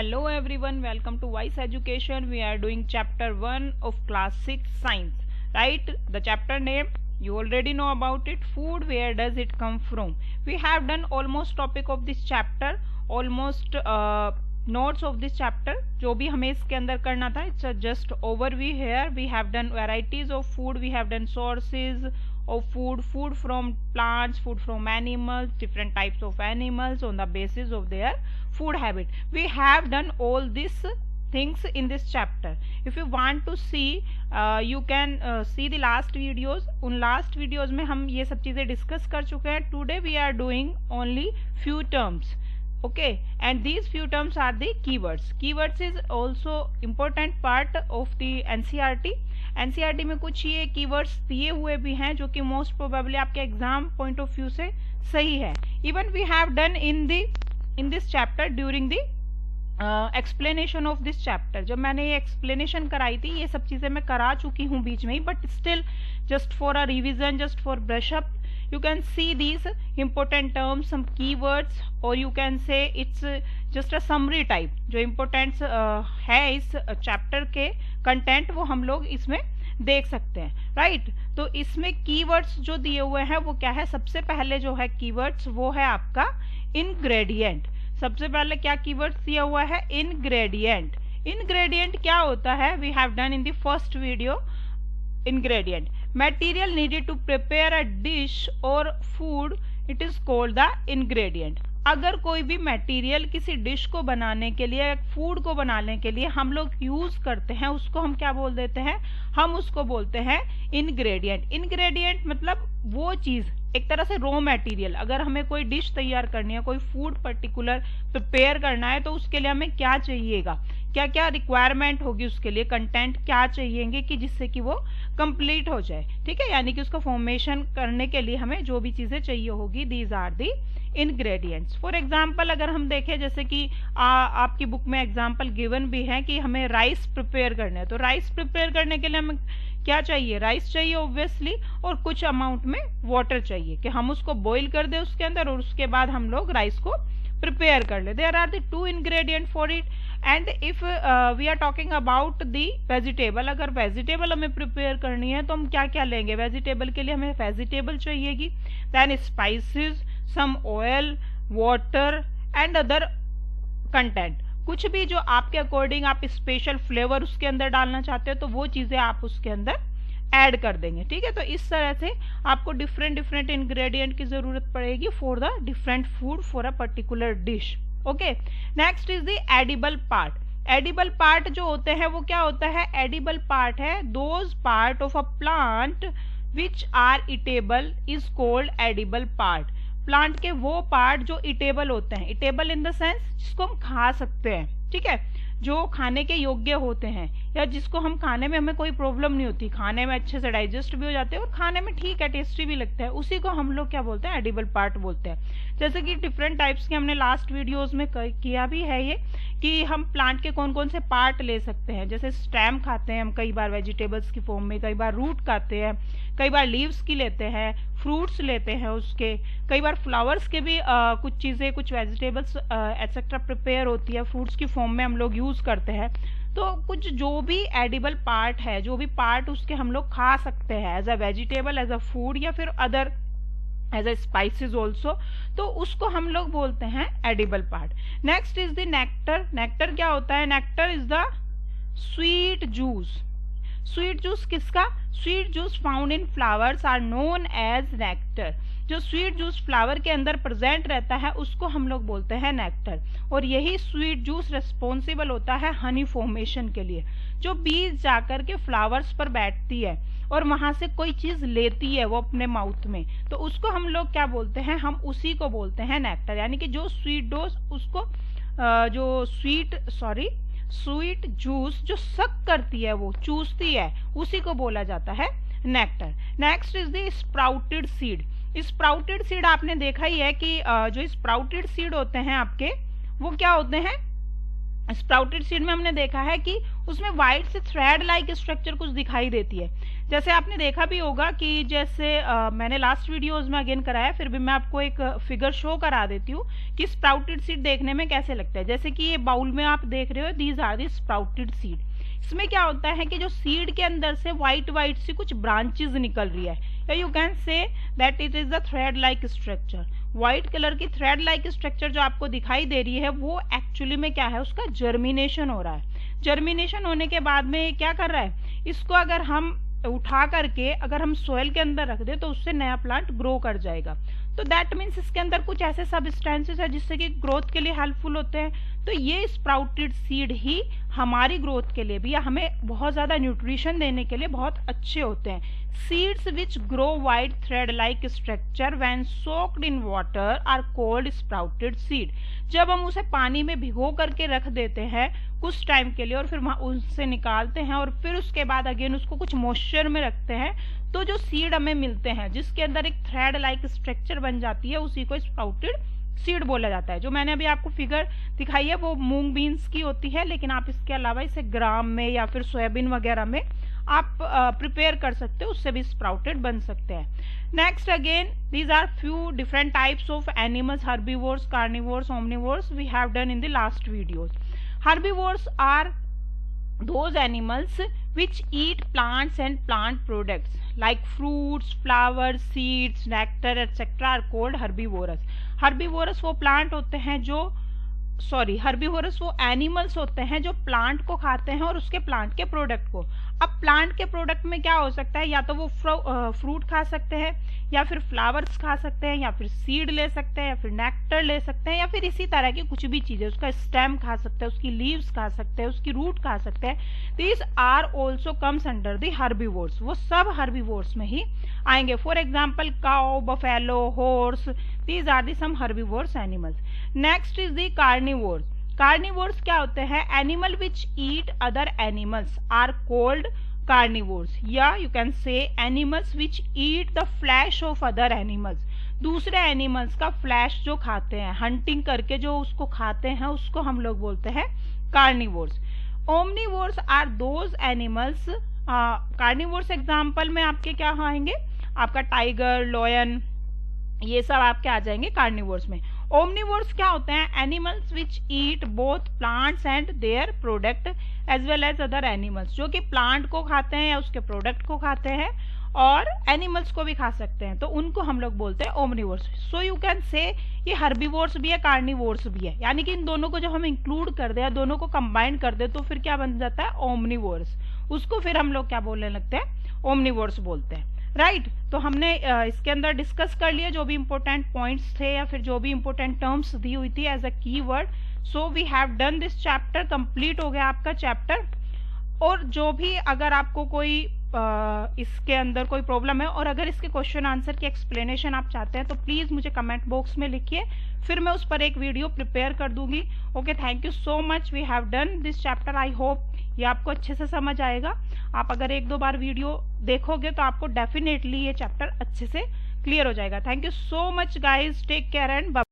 Hello everyone, welcome to Wise Education. We are doing chapter 1 of class 6 science, right? The chapter name you already know about it, food, where does it come from? We have done almost topic of this chapter, almost notes of this chapter. जो भी हमें इसके अंदर करना था, it's a just overview here. We have done varieties of food, we have done sources of food, food from plants, food from animals, different types of animals on the basis of their food habit. We have done all these things in this chapter. If you want to see, you can see the last videos. उन last videos में हम ये सब चीजें discuss कर चुके हैं. Today we are doing only few terms. Okay, and these few terms are the keywords. Keywords is also important part of the NCERT. NCERT में कुछ ये keywords दिए हुए भी हैं जो कि most probably आपके exam point of view से सही है. Even we have done in this chapter during the explanation of this chapter. जब मैंने ये explanation कराई थी, ये सब चीजें मैं करा चुकी हूँ बीच में ही, but still just for a revision, just for brush up, you can see these important terms, some keywords, or you can say it's just a summary type. जो importance है इस chapter के content वो हम लोग इसमें देख सकते हैं, right? तो इसमें keywords जो दिए हुए हैं वो क्या है? सबसे पहले जो है keywords वो है आपका ingredient. सबसे पहले क्या keywords दिया हुआ है? ingredient. ingredient क्या होता है? We have done in the first video. ingredient, material needed to prepare a dish or food, it is called the ingredient. अगर कोई भी मटेरियल किसी डिश को बनाने के लिए, फूड को बनाने के लिए हम लोग यूज करते हैं, उसको हम क्या बोल देते हैं? हम उसको बोलते हैं इंग्रेडिएंट. इंग्रेडिएंट मतलब वो चीज, एक तरह से रॉ मटेरियल. अगर हमें कोई डिश तैयार करनी है, कोई फूड पर्टिकुलर प्रिपेयर करना है, तो उसके लिए हमें क्या चाहिएगा, क्या क्या रिक्वायरमेंट होगी उसके लिए, कंटेंट क्या चाहिएंगे कि जिससे कि वो कंप्लीट हो जाए. ठीक है, यानी कि उसका फॉर्मेशन करने के लिए हमें जो भी चीजें चाहिए होगी, these are the ingredients. For example अगर हम देखें, जैसे कि आपकी बुक में एग्जाम्पल गिवन भी है कि हमें राइस प्रिपेयर करना है, तो राइस प्रिपेयर करने के लिए हमें क्या चाहिए? राइस चाहिए ऑब्वियसली, और कुछ अमाउंट में वाटर चाहिए कि हम उसको बॉईल कर दे उसके अंदर, और उसके बाद हम लोग राइस को प्रिपेयर कर ले. There are the two ingredient for it. And if we are talking about the vegetable, अगर वेजिटेबल हमें प्रिपेयर करनी है तो हम क्या क्या लेंगे? वेजिटेबल के लिए हमें वेजिटेबल चाहिएगी, then spices, some oil, water and other content. कुछ भी जो आपके अकॉर्डिंग आप स्पेशल फ्लेवर उसके अंदर डालना चाहते हो, तो वो चीजें आप उसके अंदर ऐड कर देंगे. ठीक है, तो इस तरह से आपको डिफरेंट डिफरेंट इंग्रेडिएंट की जरूरत पड़ेगी for the different food for a particular dish. Okay, next is the edible part. Edible part जो होते हैं वो क्या होता है? एडिबल पार्ट है those part of a plant which are eatable is called edible part. Plant के वो पार्ट जो इटेबल होते हैं, इटेबल इन द सेंस जिसको हम खा सकते हैं. ठीक है, जो खाने के योग्य होते हैं, या जिसको हम खाने में हमें कोई प्रॉब्लम नहीं होती, खाने में अच्छे से डाइजेस्ट भी हो जाते हैं और खाने में ठीक है, टेस्टी भी लगता है, उसी को हम लोग क्या बोलते हैं? एडिबल पार्ट बोलते हैं. जैसे कि डिफरेंट टाइप्स के हमने लास्ट वीडियोस में किया भी है ये, कि हम प्लांट के कौन कौन से पार्ट ले सकते हैं. जैसे स्टेम खाते हैं हम कई बार वेजिटेबल्स की फॉर्म में, कई बार रूट खाते हैं, कई बार लीव्स की लेते हैं, फ्रूट्स लेते हैं उसके, कई बार फ्लावर्स के भी कुछ चीजें, कुछ वेजिटेबल्स एक्सेट्रा प्रिपेयर होती है, फ्रूट्स की फॉर्म में हम लोग यूज करते हैं. तो कुछ जो भी एडिबल पार्ट है, जो भी पार्ट उसके हम लोग खा सकते हैं as a vegetable, as a food, या फिर other as a spices also, तो उसको हम लोग बोलते हैं edible part. Next is the nectar. Nectar क्या होता है? Nectar is the sweet juice. Sweet juice किसका? Sweet juice found in flowers are known as nectar. जो स्वीट जूस फ्लावर के अंदर प्रेजेंट रहता है उसको हम लोग बोलते हैं नेक्टर. और यही स्वीट जूस रिस्पॉन्सिबल होता है हनी फॉर्मेशन के लिए. जो बीज जाकर के फ्लावर्स पर बैठती है और वहां से कोई चीज लेती है वो अपने माउथ में, तो उसको हम लोग क्या बोलते हैं? हम उसी को बोलते हैं नेक्टर. यानी कि जो स्वीट डोज उसको जो स्वीट जूस जो सक करती है, वो चूसती है, उसी को बोला जाता है nectar. Next is the sprouted seed. Sprouted seed आपने देखा ही है कि जो स्प्राउटेड सीड होते हैं आपके, वो क्या होते हैं? स्प्राउटेड सीड में हमने देखा है कि उसमें व्हाइट से थ्रेड लाइक स्ट्रक्चर कुछ दिखाई देती है। जैसे आपने देखा भी होगा कि जैसे मैंने लास्ट वीडियोस में अगेन कराया, फिर भी मैं आपको एक फिगर शो करा देती हूँ कि स्प्राउटेड सीड देखने में कैसे लगता है। जैसे कि ये बाउल में आप देख रहे हो, these are the sprouted seed. इसमें क्या होता है कि जो सीड के अंदर से व्हाइट व्हाइट सी कुछ ब्रांचेस निकल रही है, या you can say that it is the thread like structure. White colour की थ्रेड लाइक स्ट्रक्चर जो आपको दिखाई दे रही है वो एक्चुअली में क्या है, उसका जर्मिनेशन हो रहा है। जर्मिनेशन होने के बाद में क्या कर रहा है, इसको अगर हम उठा करके अगर हम सोयल के अंदर रख दे तो उससे नया प्लांट ग्रो कर जाएगा। तो दैट मीन्स इसके अंदर कुछ ऐसे सब्सटेंसेस है जिससे कि ग्रोथ के लिए हेल्पफुल होते हैं। तो ये स्प्राउटेड सीड ही हमारी ग्रोथ के लिए भी या हमें बहुत ज्यादा न्यूट्रिशन देने के लिए बहुत अच्छे होते हैं। Seeds which grow white thread like structure when soaked in water are called sprouted seed. जब हम उसे पानी में भिगो करके रख देते हैं कुछ टाइम के लिए और फिर उससे निकालते हैं और फिर उसके बाद अगेन उसको कुछ मॉइस्चर में रखते हैं, तो जो सीड हमें मिलते हैं जिसके अंदर एक थ्रेड लाइक स्ट्रक्चर बन जाती है, उसी को स्प्राउटेड सीड बोला जाता है। जो मैंने अभी आपको फिगर दिखाई है वो मूंग बीन्स की होती है, लेकिन आप इसके अलावा इसे ग्राम में या फिर सोयाबीन वगैरह में आप प्रिपेयर कर सकते हो, उससे भी स्प्राउटेड बन सकते हैं। Next again these are few different types of animals, herbivores, carnivores, omnivores we have done in the last videos. Herbivores are those animals which eat plants and plant products like fruits, flowers, seeds, nectar etc. are called herbivorous. Herbivorous वो plant होते हैं जो herbivorous वो animals होते हैं जो plant को खाते हैं और उसके प्लांट के प्रोडक्ट को। अब प्लांट के प्रोडक्ट में क्या हो सकता है, या तो वो फ्रूट खा सकते हैं, या फिर फ्लावर्स खा सकते हैं, या फिर सीड ले सकते हैं, या फिर नेक्टर ले सकते हैं, या फिर इसी तरह की कुछ भी चीजें, उसका स्टेम खा सकते हैं, उसकी लीव्स खा सकते हैं, उसकी रूट खा सकते हैं। These are also comes under the herbivores. वो सब हर्बीवोर्स में ही आएंगे। For example cow, buffalo, horse, these are the some herbivores animals. Next is the carnivores. Carnivores क्या होते हैं, animal which eat other animals are called carnivores, या you can say animals which eat the flesh of other animals. दूसरे animals का flesh जो खाते हैं, hunting करके जो उसको खाते हैं, उसको हम लोग बोलते हैं carnivores. Omnivores are those animals, carnivores example में आपके क्या आएंगे, आपका टाइगर, लॉयन, ये सब आपके आ जाएंगे कार्निवोर्स में। ओमनिवोर्स क्या होते हैं, animals which eat both plants and their product as well as other animals, जो कि प्लांट को खाते हैं या उसके प्रोडक्ट को खाते हैं और एनिमल्स को भी खा सकते हैं, तो उनको हम लोग बोलते हैं ओमनिवोर्स। सो यू कैन से ये हर्बीवोर्स भी है, कार्निवोर्स भी है, यानी कि इन दोनों को जब हम इंक्लूड कर दे या दोनों को कंबाइन कर दे तो फिर क्या बन जाता है, ओमनिवोर्स। उसको फिर हम लोग क्या बोलने लगते हैं, ओमनिवोर्स बोलते हैं। राइट तो हमने इसके अंदर डिस्कस कर लिया जो भी इंपॉर्टेंट पॉइंट्स थे या फिर जो भी इंपॉर्टेंट टर्म्स दी हुई थी as a keyword. So we have done this chapter, complete हो गया आपका चैप्टर। और जो भी अगर आपको कोई इसके अंदर कोई प्रॉब्लम है और अगर इसके क्वेश्चन आंसर की एक्सप्लेनेशन आप चाहते हैं तो प्लीज मुझे कमेंट बॉक्स में लिखिए, फिर मैं उस पर एक वीडियो प्रिपेयर कर दूंगी। Okay, thank you so much, we have done this chapter. I hope ये आपको अच्छे से समझ आएगा। आप अगर एक दो बार वीडियो देखोगे तो आपको डेफिनेटली ये चैप्टर अच्छे से क्लियर हो जाएगा। Thank you so much guys, take care and bye.